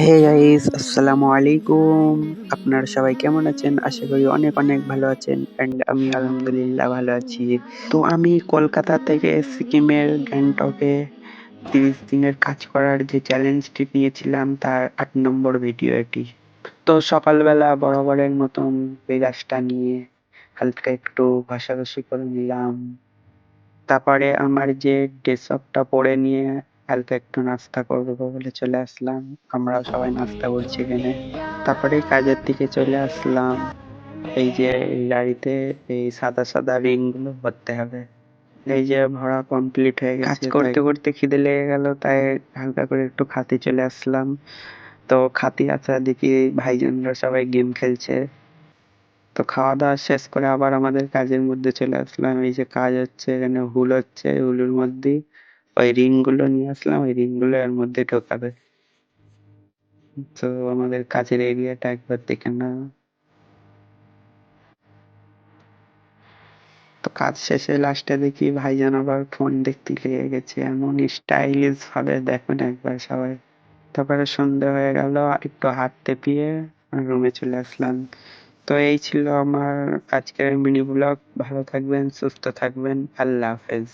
Hey guys, আসসালামু আলাইকুম। আপনারা সবাই কেমন আছেন? আশা করি অনেক অনেক ভালো আছেন এন্ড আমি আলহামদুলিল্লাহ ভালো আছি। তো আমি কলকাতা থেকে সিকিমের গ্যাংটকে 30 দিনের কাজ করার যে চ্যালেঞ্জটি নিয়েছিলাম তার 8 নম্বর ভিডিও এটি। তো সকালবেলা বরাবরের মতন মেজাজটা নিয়ে হালকা একটু ঘষাঘষি করে নিলাম। তারপরে আমার যে ড্রেস আপটা পরে নিয়ে হালকা একটু নাস্তা করবো বলে চলে আসলাম। আমরাও সবাই নাস্তা করছি এখানে। তারপরে কাজের দিকে চলে আসলাম। এই যে এই গাড়িতে এই সাদা সাদা রিং গুলো ভরতে হবে। এই যে ভরা কমপ্লিট হয়ে গেছে। কাজ করতে করতে খিদে লেগে গেল, তাই হালকা করে একটু খাতি চলে আসলাম। তো খাতি আসা দেখি ভাইজানরা সবাই গেম খেলছে। তো খাওয়া দাওয়া শেষ করে আবার আমাদের কাজের মধ্যে চলে আসলাম। এই যে কাজ হচ্ছে, এখানে হুল হচ্ছে, হুলের মধ্যে ওই রিং গুলো নিয়ে আসলাম, ওই রিং গুলো এর মধ্যে ঢোকাবে। তো আমাদের কাজের এরিয়াটা একবার দেখে না। তো কাজ শেষে লাস্টে দেখি ভাইজান আবার ফোন দেখতে লেগে গেছে, এমন স্টাইলিশ ভাবে দেখুন একবার সবাই। তারপরে সন্ধে হয়ে গেল, একটু হাত টেপিয়ে রুমে চলে আসলাম। তো এই ছিল আমার আজকের মিনি ব্লগ। ভালো থাকবেন, সুস্থ থাকবেন, আল্লাহ হাফেজ।